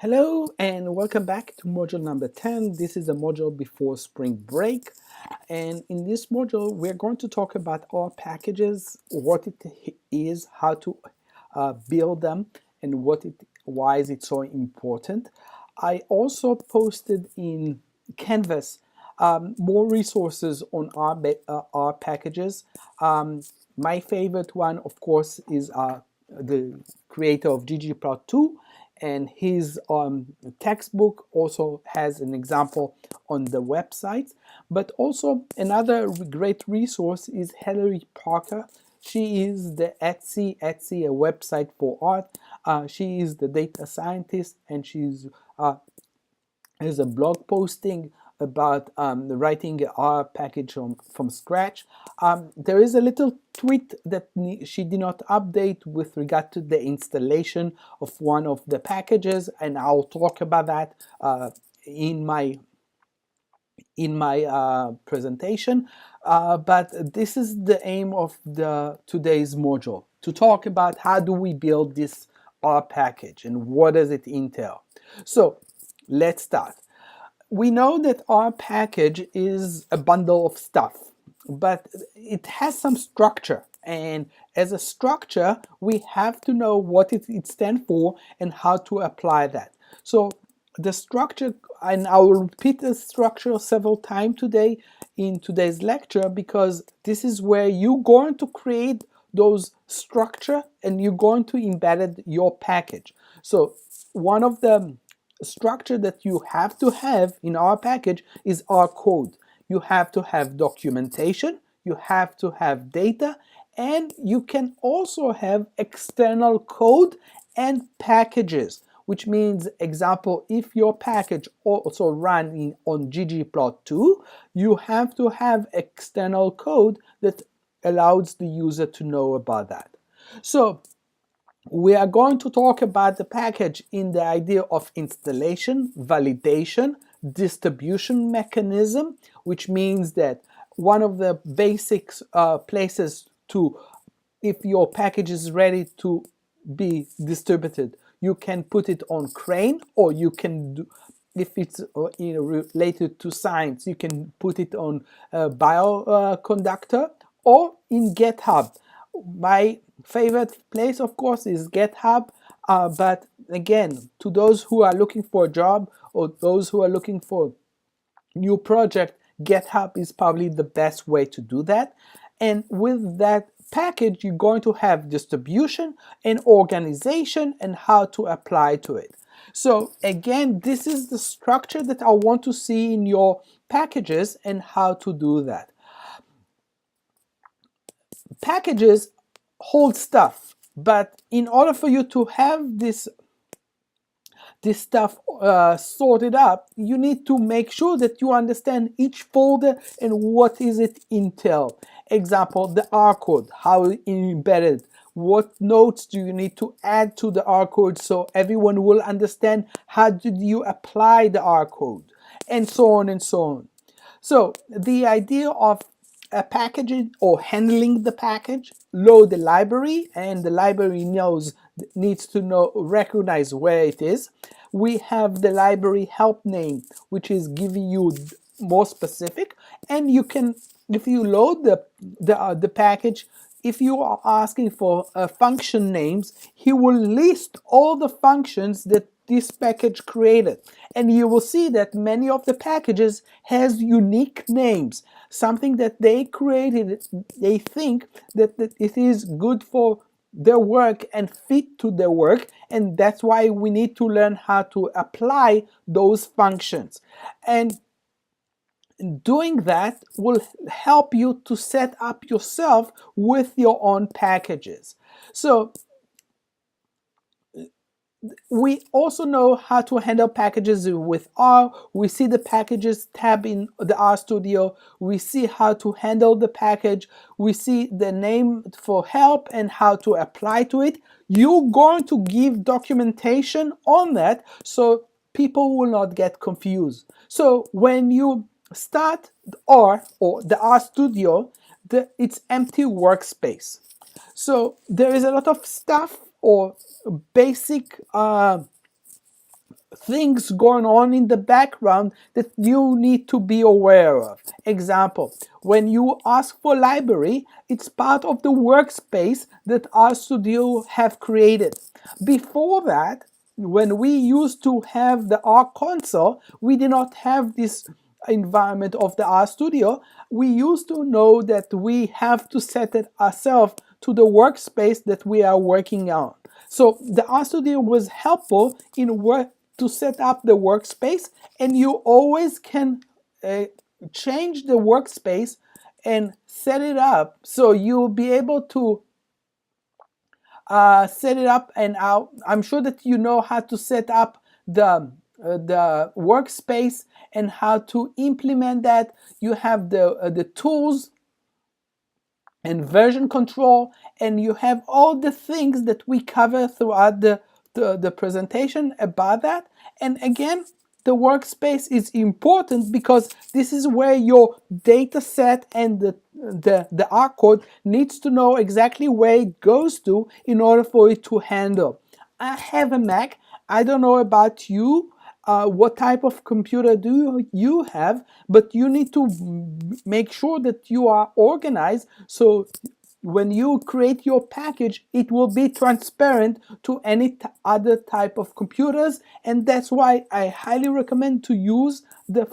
Hello and welcome back to module number 10. This is a module before spring break. And in this module, we're going to talk about our packages, what it is, how to build them, and why is it so important. I also posted in Canvas more resources on our packages. My favorite one, of course, is the creator of ggplot2, and his textbook also has an example on the website. But also another great resource is Hilary Parker. She is the Etsy, a website for art. She is the data scientist, and she's is a blog posting about writing our package from scratch. There is a little tweet that she did not update with regard to the installation of one of the packages, and I'll talk about that in my presentation. But this is the aim of today's module, to talk about how do we build this R package and what does it entail. So let's start. We know that our package is a bundle of stuff, but it has some structure. And as a structure, we have to know what it stands for and how to apply that. So the structure, and I will repeat the structure several times today in today's lecture, because this is where you're going to create those structure and you're going to embed your package. So one of the structure that you have to have in our package is our code. You have to have documentation, you have to have data, and you can also have external code and packages, which means, example, if your package also run on ggplot2, you have to have external code that allows the user to know about that. So we are going to talk about the package in the idea of installation, validation, distribution mechanism, which means that one of the basic places to, if your package is ready to be distributed, you can put it on Crane, or you can do, if it's related to science, you can put it on Bioconductor, or in GitHub. My favorite place, of course, is GitHub, but again, to those who are looking for a job or those who are looking for new project, GitHub is probably the best way to do that. And with that package, you're going to have distribution and organization and how to apply to it. So again, this is the structure that I want to see in your packages and how to do that. Packages hold stuff, but in order for you to have this stuff sorted up, you need to make sure that you understand each folder and what is it entail. Example, the R code, how it embedded, what notes do you need to add to the R code so everyone will understand how did you apply the R code, and so on and so on. So the idea of packaging or handling the package, load the library, and the library needs to recognize where it is. We have the library help name, which is giving you more specific, and you can, if you load the package, if you are asking for function names, he will list all the functions that this package created, and you will see that many of the packages has unique names, something that they created. They think that it is good for their work and fit to their work, and that's why we need to learn how to apply those functions. And doing that will help you to set up yourself with your own packages. So we also know how to handle packages with R. We see the packages tab in the RStudio. We see how to handle the package. We see the name for help and how to apply to it. You're going to give documentation on that so people will not get confused. So when you start or the RStudio, it's empty workspace. So there is a lot of stuff or basic things going on in the background that you need to be aware of. Example, when you ask for library, it's part of the workspace that RStudio have created. Before that, when we used to have the R console, we did not have this environment of the RStudio. We used to know that we have to set it ourselves to the workspace that we are working on. So the RStudio was helpful in to set up the workspace, and you always can change the workspace and set it up, so you'll be able to set it up. And I'm sure that you know how to set up the workspace and how to implement that. You have the tools and version control, and you have all the things that we cover throughout the presentation about that. And again, the workspace is important because this is where your data set and the R code needs to know exactly where it goes to in order for it to handle. I have a Mac. I don't know about you, what type of computer do you have, but you need to make sure that you are organized, so when you create your package, it will be transparent to any other type of computers. And that's why I highly recommend to use the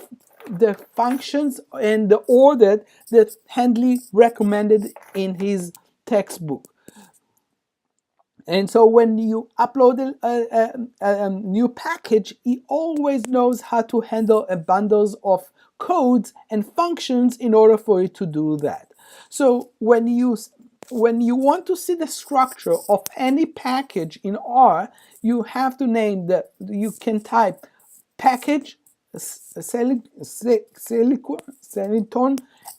functions and the order that Handley recommended in his textbook. And so when you upload a new package, it always knows how to handle a bundles of codes and functions in order for it to do that. So when you want to see the structure of any package in R, you have to name you can type package Selinton,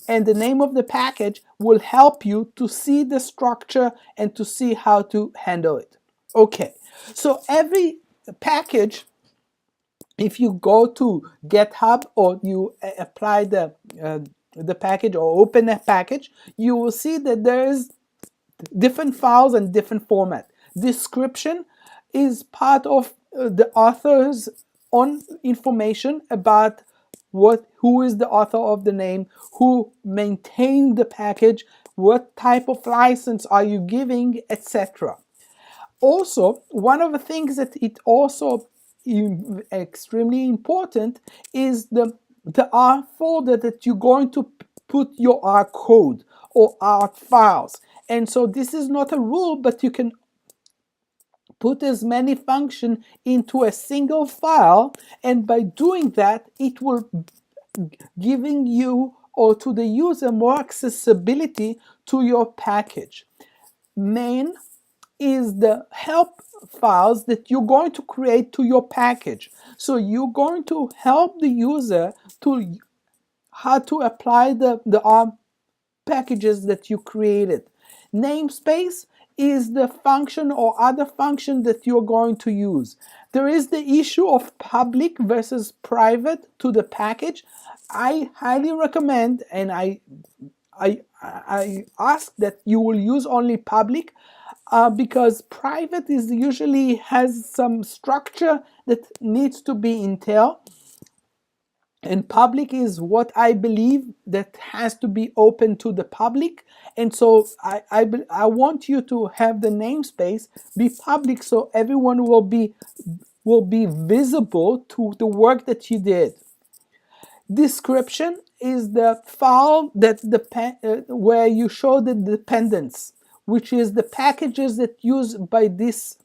and the name of the package will help you to see the structure and to see how to handle it. Okay, so every package, if you go to GitHub or you apply the package or open a package, you will see that there is different files and different format. Description is part of the author's own information about who is the author of the name, who maintained the package, what type of license are you giving, etc. Also, one of the things that it also extremely important is the R folder that you're going to put your R code or R files. And so this is not a rule, but you can put as many functions into a single file, and by doing that, it will giving you or to the user more accessibility to your package. Main is the help files that you're going to create to your package. So you're going to help the user to how to apply the ARM packages that you created. Namespace is the function or other function that you're going to use. There is the issue of public versus private to the package. I highly recommend, and I ask that you will use only public, because private is usually has some structure that needs to be entailed, and public is what I believe that has to be open to the public. And so I want you to have the namespace be public, so everyone will be visible to the work that you did. Description is the file that where you show the dependents, which is the packages that used by this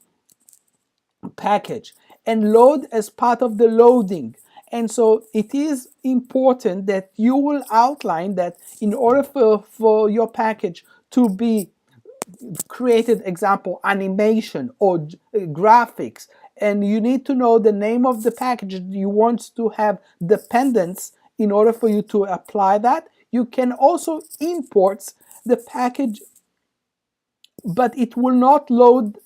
package, and load as part of the loading. And so it is important that you will outline that in order for your package to be created, example, animation or graphics, and you need to know the name of the package you want to have dependents in order for you to apply that. You can also import the package, but it will not load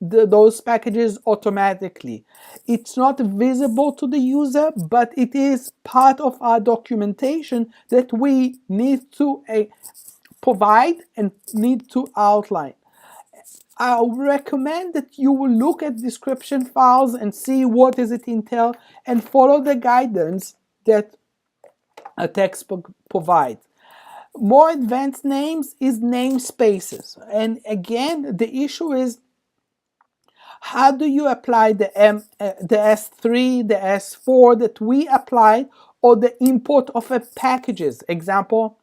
those packages automatically. It's not visible to the user, but it is part of our documentation that we need to provide and need to outline. I recommend that you will look at description files and see what does it entail and follow the guidance that a textbook provides. More advanced names is namespaces. And again, the issue is, how do you apply the S3, the S4 that we applied, or the import of a packages? Example,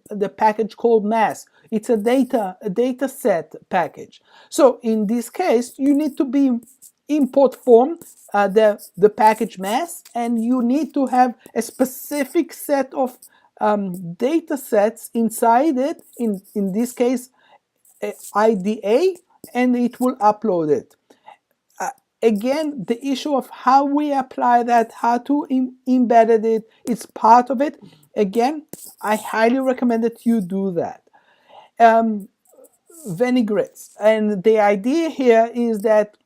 the package called mass. It's a data set package. So in this case, you need to be import form the package mass, and you need to have a specific set of data sets inside it. In this case, IDA, and it will upload it. Again, the issue of how we apply that, how to embed it, it's part of it. Again, I highly recommend that you do that. Vinaigrettes. And the idea here is that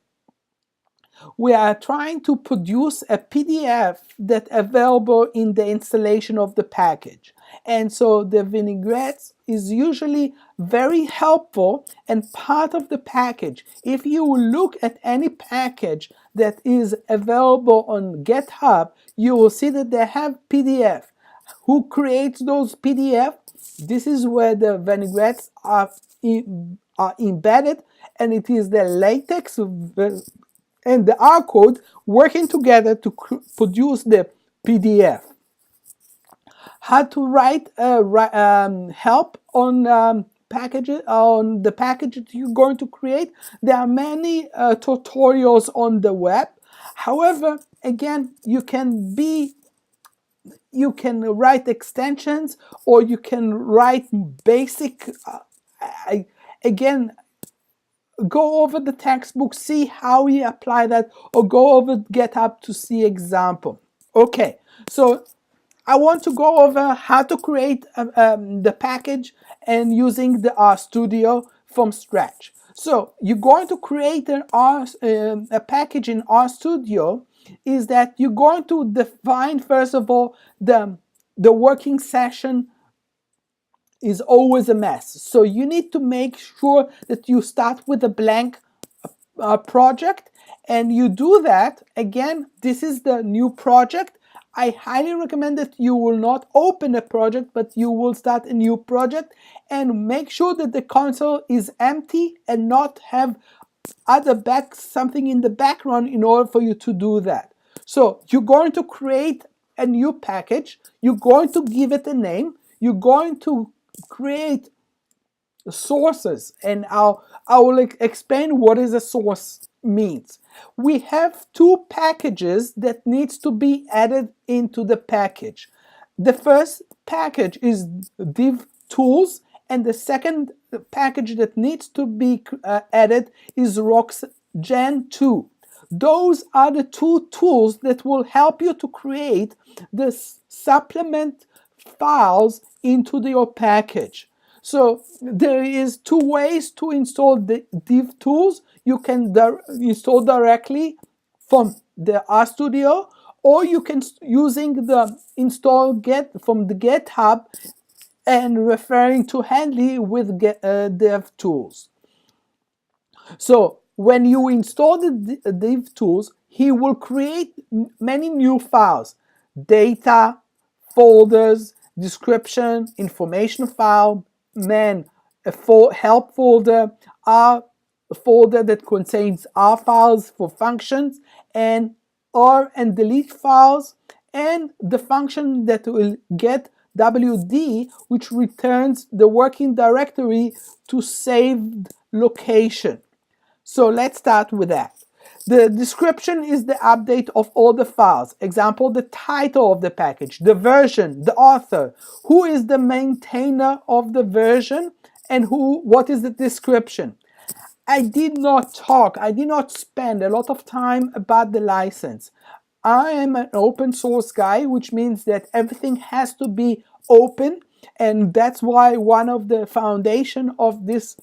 we are trying to produce a PDF that's available in the installation of the package. And so the vinaigrettes is usually very helpful and part of the package. If you look at any package that is available on GitHub, you will see that they have PDF. Who creates those PDF? This is where the vinaigrettes are embedded, and it is the latex and the R code working together to produce the PDF. How to write help on packages, on the package that you're going to create. There are many tutorials on the web. However, again, you can write extensions, or you can write basic. Again, go over the textbook, see how you apply that, or go over GitHub to see example. Okay, so I want to go over how to create the package and using the RStudio from scratch. So you're going to create a package in RStudio. Is that you're going to define, first of all, the working session is always a mess. So you need to make sure that you start with a blank project, and you do that. Again, this is the new project. I highly recommend that you will not open a project, but you will start a new project and make sure that the console is empty and not have something in the background in order for you to do that. So you're going to create a new package. You're going to give it a name. You're going to create sources, and I will explain what is a source means. We have two packages that needs to be added into the package. The first package is div tools, and the second package that needs to be added is RoxGen2. Those are the two tools that will help you to create the supplement files into your package. So there is two ways to install the div tools. You can install directly from the RStudio, or you can using the install get from the GitHub and referring to Handley with dev tools. So when you install the div tools, he will create many new files: data, folders, description, information file, help folder, R folder that contains R files for functions, and R and delete files, and the function that will get WD, which returns the working directory to saved location. So let's start with that. The description is the update of all the files. Example, the title of the package, the version, the author, who is the maintainer of the version, and what is the description. I did not spend a lot of time about the license. I am an open source guy, which means that everything has to be open, and that's why one of the foundation of this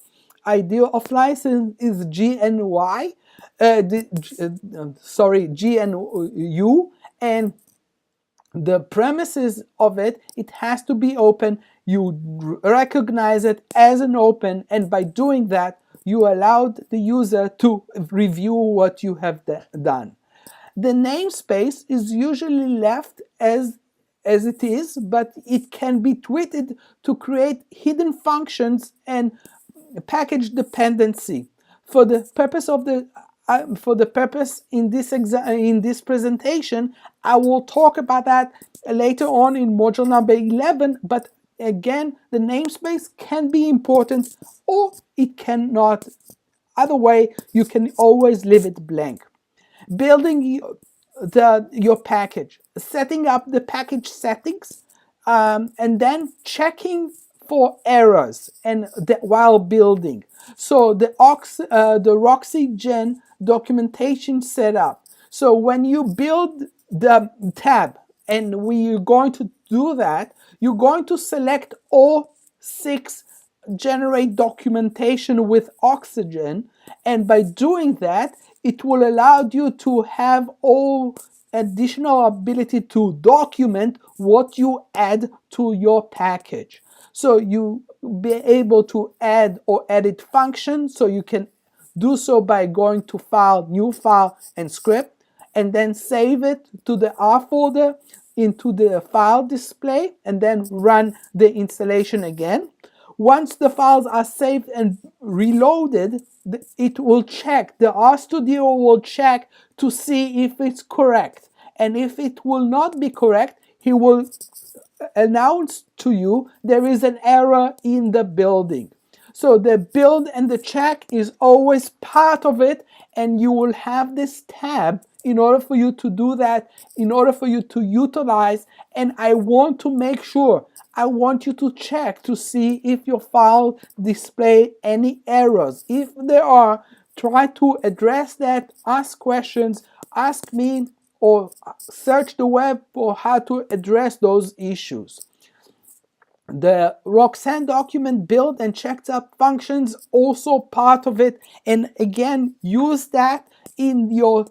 idea of license is GNU, and the premises of it has to be open. You recognize it as an open, and by doing that, you allowed the user to review what you have done. The namespace is usually left as it is, but it can be tweaked to create hidden functions and package dependency. For the purpose of the in this presentation, I will talk about that later on in module number 11. But again, the namespace can be important or it cannot. Either way, you can always leave it blank. Building your package, setting up the package settings, and then checking for errors and while building. So the RoxyGen documentation setup. So when you build the tab, and we're going to do that, you're going to select all 6 generate documentation with Oxygen, and by doing that, it will allow you to have all additional ability to document what you add to your package. So you be able to add or edit functions, so you can do so by going to File, New File, and Script, and then save it to the R folder into the file display, and then run the installation again. Once the files are saved and reloaded, it will check, the RStudio will check to see if it's correct. And if it will not be correct, he will announce to you there is an error in the building. So the build and the check is always part of it, and you will have this tab in order for you to do that, in order for you to utilize. And I want to make sure, I want you to check to see if your file display any errors. If there are, try to address that, ask questions, ask me, or search the web for how to address those issues. The Roxanne document build and checked up functions also part of it, and again, use that in your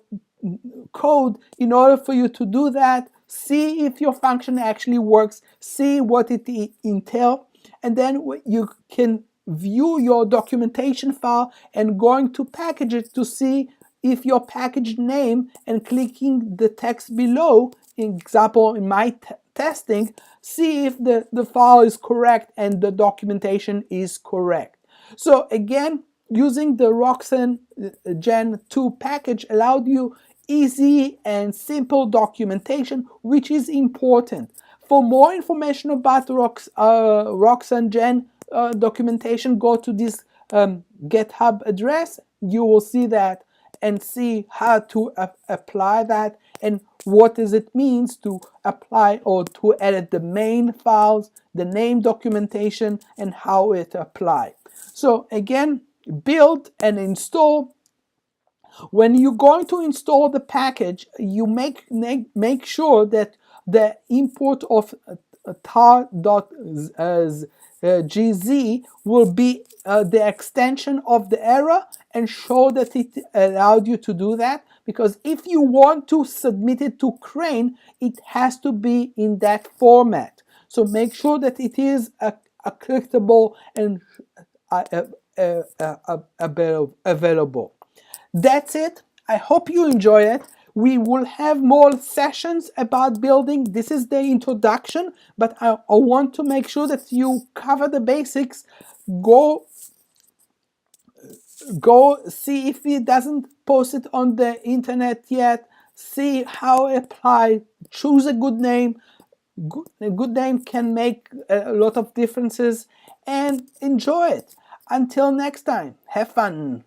code in order for you to do that. See if your function actually works, see what it entails, and then you can view your documentation file and going to package it to see if your package name, and clicking the text below, example in my testing, see if the file is correct and the documentation is correct. So again, using the Roxanne Gen 2 package allowed you easy and simple documentation, which is important. For more information about Roxanne Gen documentation, go to this GitHub address. You will see that and see how to apply that, and what does it means to apply or to edit the main files, the name documentation, and how it apply. So again, build and install. When you're going to install the package, you make sure that the import of tar.gz will be the extension of the error, and show that it allowed you to do that, because if you want to submit it to Crane, it has to be in that format. So make sure that it is a clickable and available. That's it. I hope you enjoy it. We will have more sessions about building. This is the introduction, but I want to make sure that you cover the basics. Go see if it doesn't post it on the internet yet. See how it apply. Choose a good name. A good name can make a lot of differences, and enjoy it. Until next time, have fun.